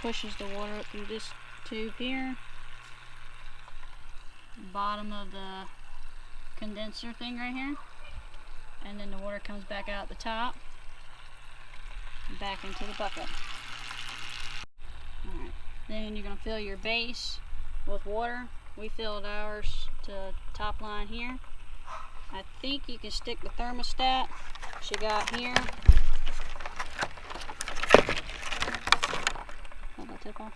pushes the water up through this tube here. Bottom of the condenser thing right here. And then the water comes back out the top. Back into the bucket. Alright. Then you're going to fill your base with water. We filled ours to top line here. I think you can stick the thermostat she got here. Hold that tip off.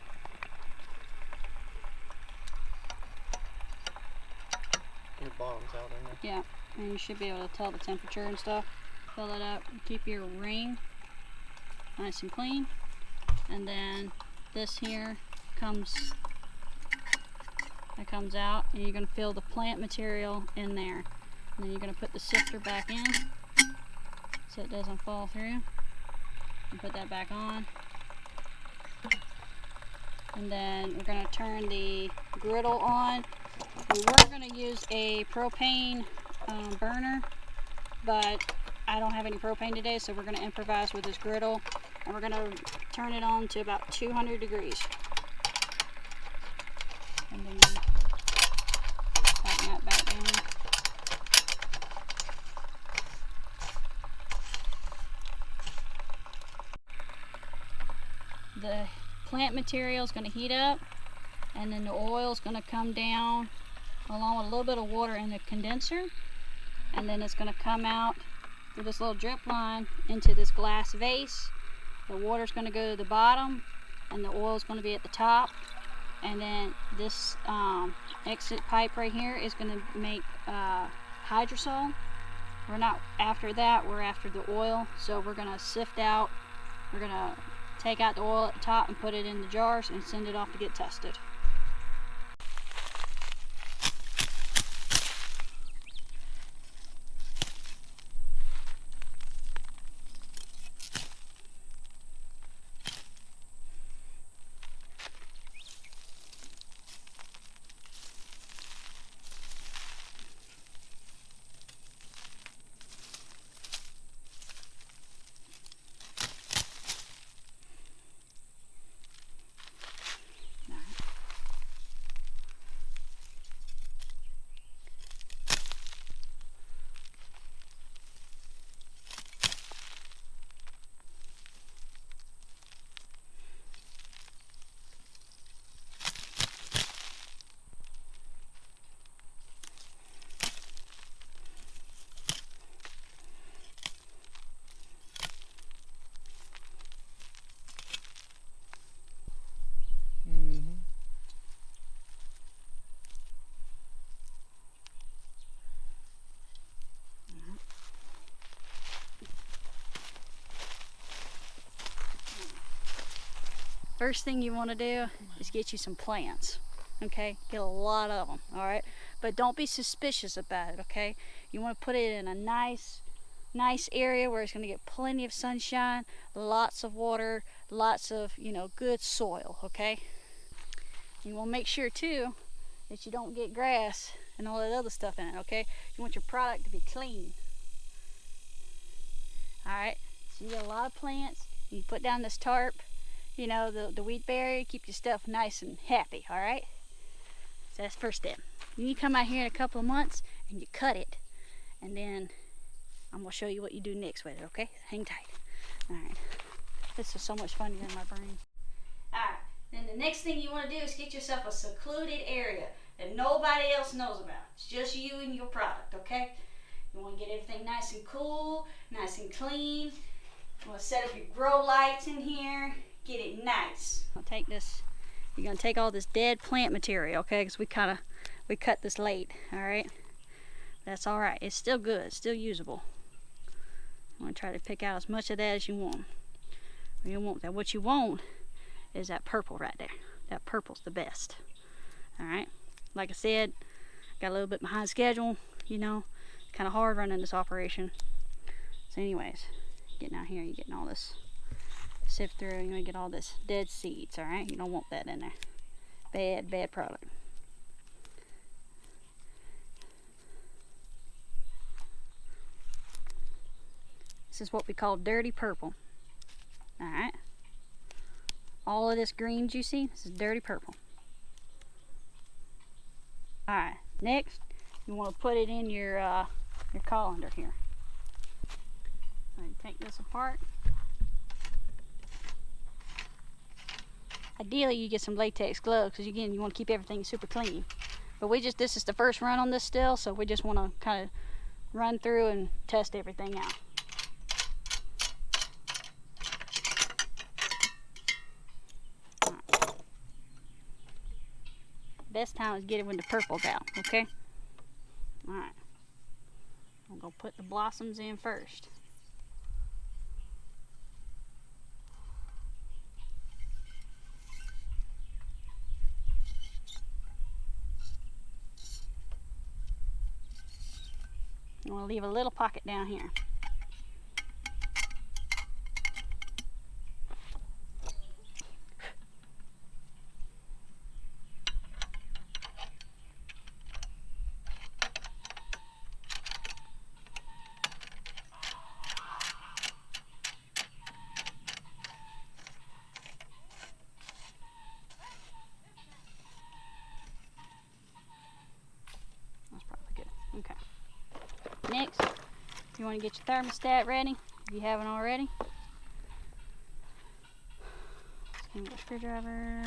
Your bottom's out in there. Yeah, and you should be able to tell the temperature and stuff. Fill it up. Keep your ring nice and clean. And then this here comes out, and you're going to fill the plant material in there. And then you're going to put the sifter back in so it doesn't fall through. And put that back on. And then we're going to turn the griddle on. We were going to use a propane burner, but I don't have any propane today, so we're going to improvise with this griddle. And we're going to turn it on to about 200 degrees. And then tighten that back down. The plant material is going to heat up, and then the oil is going to come down along with a little bit of water in the condenser, and then it's going to come out through this little drip line into this glass vase. The water is going to go to the bottom, and the oil is going to be at the top, and then this exit pipe right here is going to make hydrosol. We're not after that, we're after the oil. So we're going to sift out, we're going to take out the oil at the top and put it in the jars and send it off to get tested. First thing you want to do is get you some plants, okay? Get a lot of them, all right? But don't be suspicious about it, okay? You want to put it in a nice area where it's going to get plenty of sunshine, lots of water, lots of, good soil, okay? You want to make sure too that you don't get grass and all that other stuff in it, okay? You want your product to be clean. All right, so you get a lot of plants. You put down this tarp, the wheat barrier, keep your stuff nice and happy, all right? So that's the first step. Then you come out here in a couple of months and you cut it, and then I'm gonna show you what you do next with it, okay? Hang tight. All right, this is so much fun here in my brain. All right, then the next thing you wanna do is get yourself a secluded area that nobody else knows about. It's just you and your product, okay? You wanna get everything nice and cool, nice and clean. You wanna set up your grow lights in here. Get it nice. I'll take this. You're gonna take all this dead plant material, okay? Because we cut this late, all right? That's all right. It's still good. It's still usable. I'm gonna try to pick out as much of that as you want. You want that. What you want is that purple right there. That purple's the best. All right. Like I said, got a little bit behind schedule. Kind of hard running this operation. So, anyways, getting out here, you're getting all this. Sift through, you're gonna get all this dead seeds, all right? You don't want that in there. Bad product. This is what we call dirty purple. All right. All of this green juicy, this is dirty purple. Alright, next you want to put it in your colander here. So you take this apart. Ideally you get some latex gloves because again you want to keep everything super clean. But this is the first run on this still, so we just want to kind of run through and test everything out. Right. Best time is get it when the purple's out, okay? Alright. I'm going to put the blossoms in first. I'm going to leave a little pocket down here. That's probably good. Okay. Next, you want to get your thermostat ready if you haven't already. Just get a screwdriver.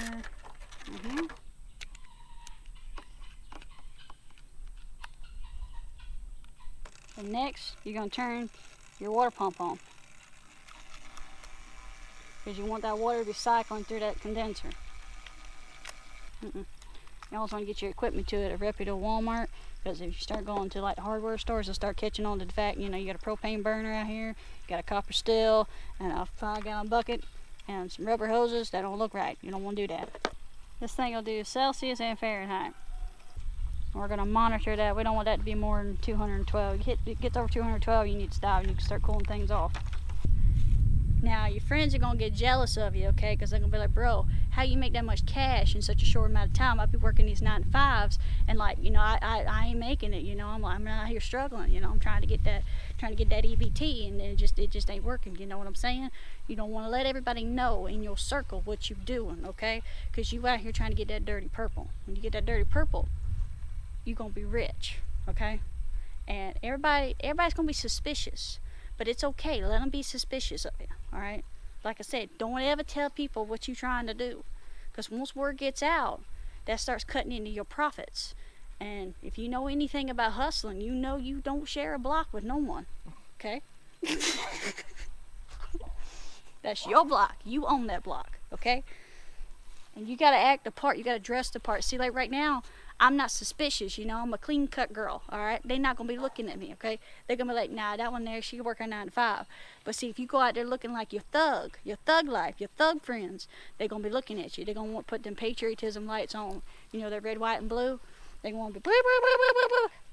And next, you're going to turn your water pump on because you want that water to be cycling through that condenser. You also want to get your equipment to it at a reputable Walmart, because if you start going to like hardware stores, they'll start catching on to the fact, you know, you got a propane burner out here, you got a copper still, and a 5-gallon bucket, and some rubber hoses. That don't look right. You don't want to do that. This thing will do Celsius and Fahrenheit. We're going to monitor that. We don't want that to be more than 212. It gets over 212, you need to stop and you can start cooling things off. Now, your friends are going to get jealous of you, okay? Because they're going to be like, bro, how you make that much cash in such a short amount of time? I've been working these 9 to 5s, and like, you know, I ain't making it, you know. I'm out here struggling, you know. I'm trying to get that EBT, and it just ain't working, you know what I'm saying? You don't want to let everybody know in your circle what you're doing, okay? Because you out here trying to get that dirty purple. When you get that dirty purple, you're going to be rich, okay? And everybody's going to be suspicious. But it's okay, let them be suspicious of you, alright? Like I said, don't ever tell people what you're trying to do. Because once word gets out, that starts cutting into your profits. And if you know anything about hustling, you know you don't share a block with no one, okay? That's your block. You own that block, okay? And you got to act the part. You got to dress the part. See, like right now, I'm not suspicious, you know. I'm a clean-cut girl, all right? They're not going to be looking at me, okay? They're going to be like, nah, that one there, she work her 9 to 5. But see, if you go out there looking like your thug life, your thug friends, they're going to be looking at you. They're going to want to put them patriotism lights on, you know, that red, white, and blue. They're going to be,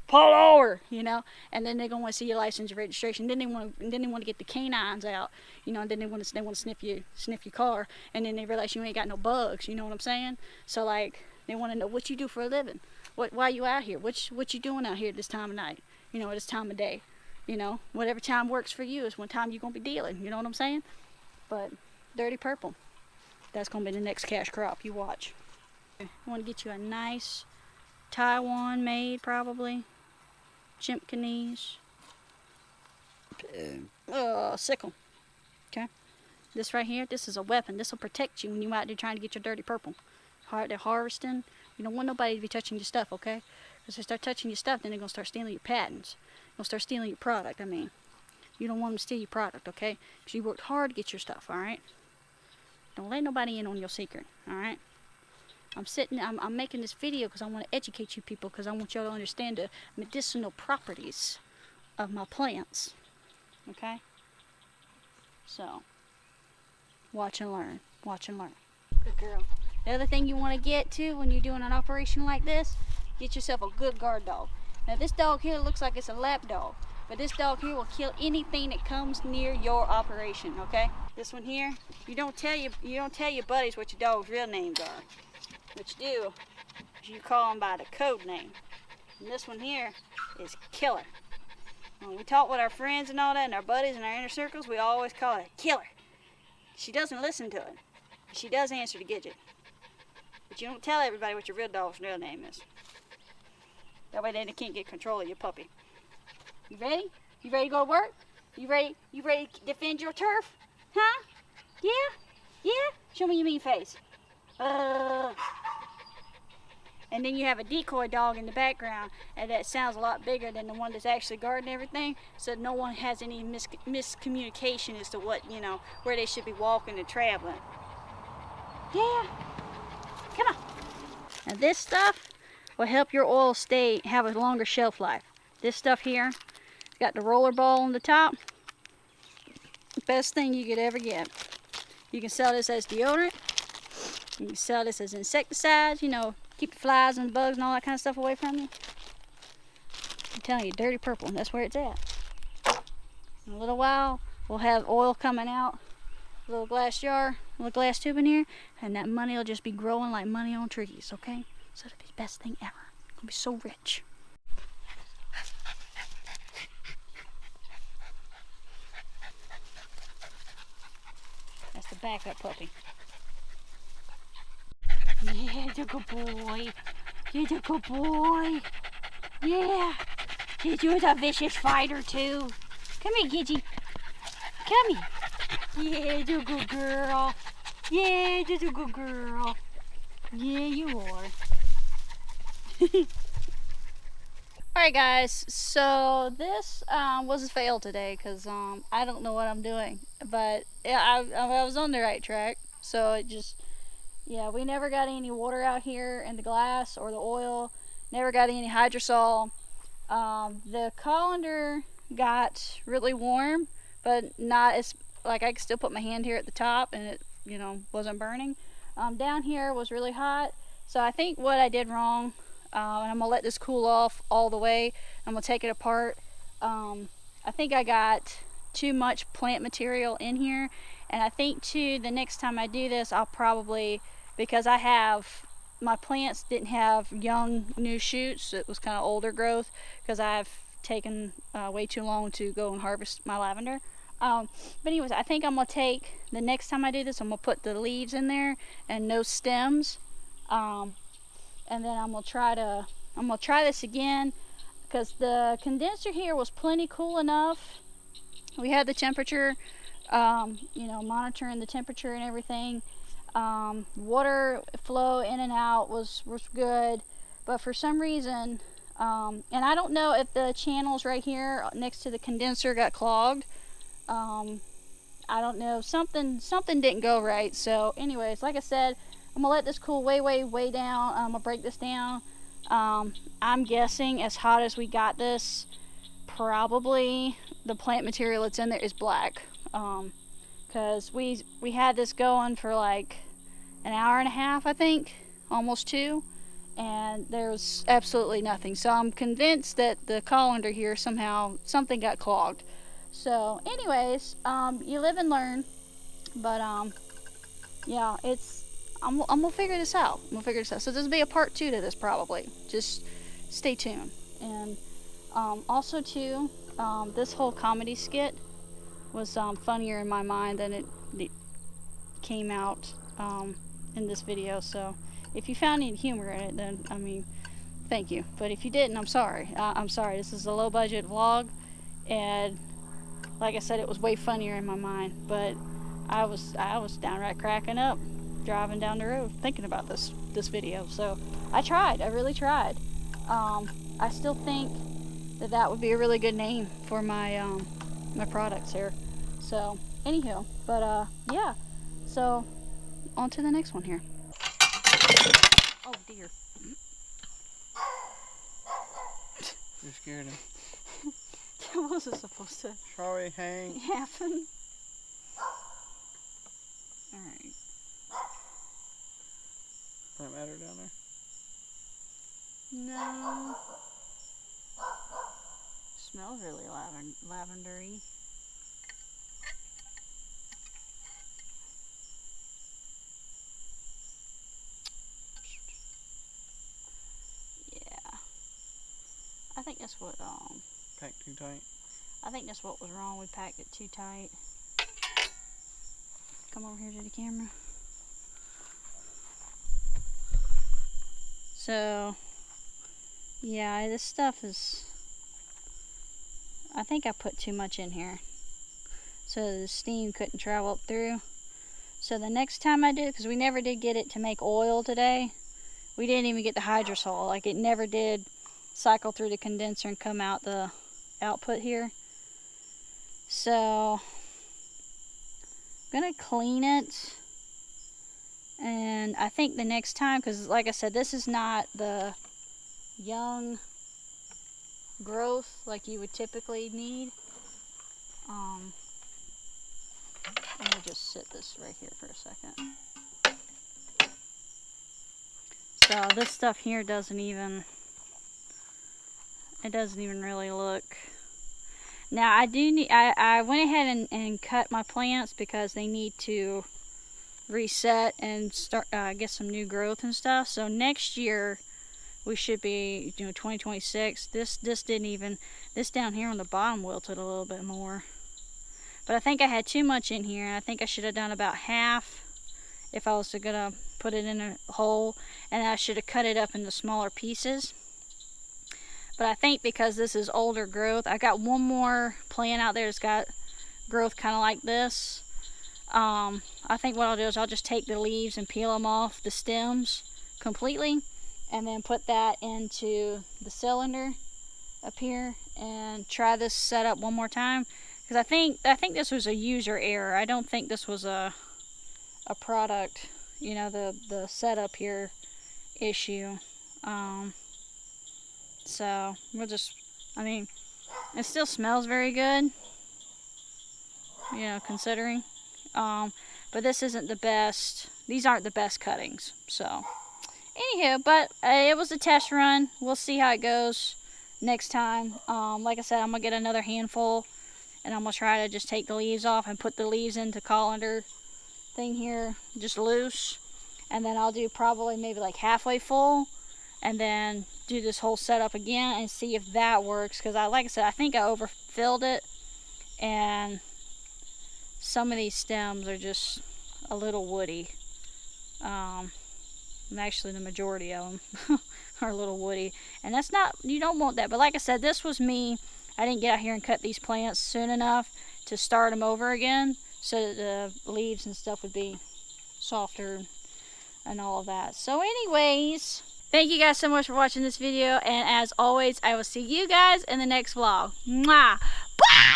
pull over, you know? And then they're going to want to see your license and registration. Then they want to get the canines out, you know, and then they want to sniff your car. And then they realize you ain't got no bugs, you know what I'm saying? So, like, they want to know what you do for a living. Why you out here? What you doing out here at this time of night? You know, at this time of day. You know, whatever time works for you is when time you're going to be dealing. You know what I'm saying? But dirty purple, that's going to be the next cash crop. You watch. I want to get you a nice Taiwan made, probably. Chimpanese. Sickle. Okay? This right here, this is a weapon. This will protect you when you're out there trying to get your dirty purple. They're harvesting. You don't want nobody to be touching your stuff, okay? Because if they start touching your stuff, then they're going to start stealing your patents. They're going to start stealing your product, I mean. You don't want them to steal your product, okay? Because you worked hard to get your stuff, alright? Don't let nobody in on your secret, alright? I'm making this video because I want to educate you people, because I want y'all to understand the medicinal properties of my plants, okay? So, watch and learn. Watch and learn. Good girl. The other thing you want to get to when you're doing an operation like this, get yourself a good guard dog. Now this dog here looks like it's a lap dog, but this dog here will kill anything that comes near your operation, okay? This one here, you don't tell your buddies what your dog's real names are. What you do is you call them by the code name. And this one here is Killer. When we talk with our friends and all that, and our buddies and our inner circles, we always call it Killer. She doesn't listen to it. She does answer to Gidget. But you don't tell everybody what your real dog's real name is. That way they can't get control of your puppy. You ready? You ready to go to work? You ready to defend your turf? Huh? Yeah? Yeah? Show me your mean face. And then you have a decoy dog in the background, and that sounds a lot bigger than the one that's actually guarding everything, so no one has any miscommunication as to what, where they should be walking and traveling. Yeah. Come on. Now this stuff will help your oil have a longer shelf life. This stuff here, it's got the roller ball on the top. Best thing you could ever get. You can sell this as deodorant. You can sell this as insecticides, keep the flies and bugs and all that kind of stuff away from you. I'm telling you, Dirty Purple, that's where it's at. In a little while, we'll have oil coming out, a little glass jar, a little glass tube in here, and that money will just be growing like money on trees, okay? So it'll be the best thing ever. I'll be so rich. That's the backup puppy. Yeah, you're a good boy. You're a good boy. Yeah. You're a vicious fighter too. Come here, Gidget. Come here. Yeah, you're a good girl. Yeah, you're a good girl. Yeah, you are. Alright guys, so this was a fail today because I don't know what I'm doing. But I was on the right track. So it just... Yeah, we never got any water out here in the glass or the oil. Never got any hydrosol. The colander got really warm, but not as, like, I could still put my hand here at the top and it, wasn't burning. Down here was really hot. So I think what I did wrong, and I'm gonna let this cool off all the way. I'm gonna take it apart. I think I got too much plant material in here. And I think too, the next time I do this, I'll probably, because my plants didn't have young new shoots, it was kind of older growth, because I've taken way too long to go and harvest my lavender. But anyways, I think I'm going to take, the next time I do this, I'm going to put the leaves in there and no stems. And then I'm going to try this again, because the condenser here was plenty cool enough. We had the temperature, monitoring the temperature and everything. Water flow in and out was good, but for some reason, and I don't know if the channels right here next to the condenser got clogged. I don't know, something didn't go right. So anyways, like I said, I'm gonna let this cool way down. I'm gonna break this down. I'm guessing as hot as we got this, probably the plant material that's in there is black. Because we had this going for like an hour and a half, I think, almost 2, and there was absolutely nothing. So I'm convinced that the colander here somehow, something got clogged. So anyways, you live and learn. But yeah, I'm gonna figure this out. So this will be a part 2 to this probably. Just stay tuned. And also too, this whole comedy skit was funnier in my mind than it came out in this video. So if you found any humor in it, then thank you. But if you didn't, I'm sorry. I'm sorry. This is a low budget vlog, and like I said, it was way funnier in my mind. But I was downright cracking up driving down the road thinking about this video. So I really tried. I still think that would be a really good name for my my products here. So anywho, but yeah, so on to the next one here. Oh dear. You scared him. That wasn't supposed to Sorry, Hank. happen. Alright. Plant matter down there? No. Smells really lavendery. Yeah. I think that's what Packed too tight. I think that's what was wrong. We packed it too tight. Come over here to the camera. So, yeah, this stuff is... I think I put too much in here, so the steam couldn't travel up through. So the next time I do, because we never did get it to make oil today. We didn't even get the hydrosol. Like, it never did cycle through the condenser and come out the output here. So, I'm going to clean it. And I think the next time, because like I said, this is not the young growth like you would typically need. Let me just sit this right here for a second. So this stuff here doesn't even really look. Now I do need, I went ahead and cut my plants because they need to reset and start get some new growth and stuff. So next year we should be, 2026. This didn't even, this down here on the bottom wilted a little bit more. But I think I had too much in here, and I think I should have done about half if I was gonna put it in a hole, and I should have cut it up into smaller pieces. But I think because this is older growth, I got one more plant out there that's got growth kind of like this. I think what I'll do is I'll just take the leaves and peel them off the stems completely, and then put that into the cylinder up here and try this setup one more time. Because I think this was a user error. I don't think this was a product, the setup here issue. So we'll just, it still smells very good, considering. But this isn't the best. These aren't the best cuttings. So, anywho, but it was a test run. We'll see how it goes next time. Like I said, I'm gonna get another handful, and I'm gonna try to just take the leaves off and put the leaves into colander thing here, just loose. And then I'll do probably maybe like halfway full, and then do this whole setup again and see if that works. Because like I said, I think I overfilled it, and some of these stems are just a little woody. Actually, the majority of them are a little woody, and that's not, you don't want that. But like I said, this was me. I didn't get out here and cut these plants soon enough to start them over again, so that the leaves and stuff would be softer and all of that. So anyways, thank you guys so much for watching this video, and as always, I will see you guys in the next vlog. Mwah! Bye!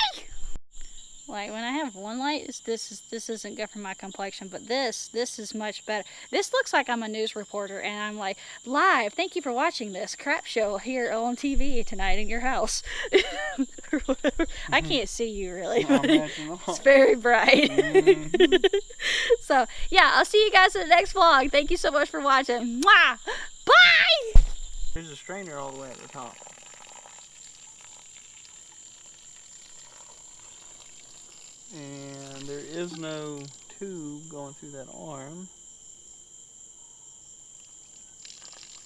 Like, when I have one light, this isn't good for my complexion, but this is much better. This looks like I'm a news reporter, and I'm like, live, thank you for watching this crap show here on TV tonight in your house. Or whatever. I can't see you really, but it's very bright. So, yeah, I'll see you guys in the next vlog. Thank you so much for watching. Mwah! Bye! There's a strainer all the way at the top. And there is no tube going through that arm.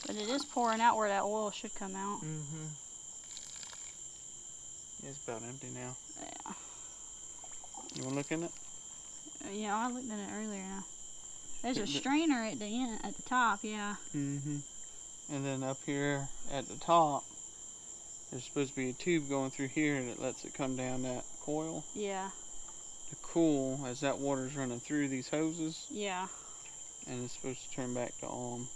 But it is pouring out where that oil should come out. Mm-hmm. It's about empty now. Yeah. You want to look in it? Yeah, I looked at it earlier now. There's a strainer at the end, at the top, yeah. Mm-hmm. And then up here at the top, there's supposed to be a tube going through here that lets it come down that coil. Yeah. To cool as that water's running through these hoses. Yeah. And it's supposed to turn back to on.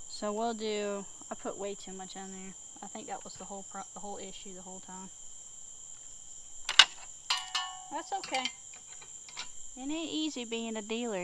So we'll do, I put way too much in there. I think that was the whole issue the whole time. That's okay. It ain't easy being a dealer,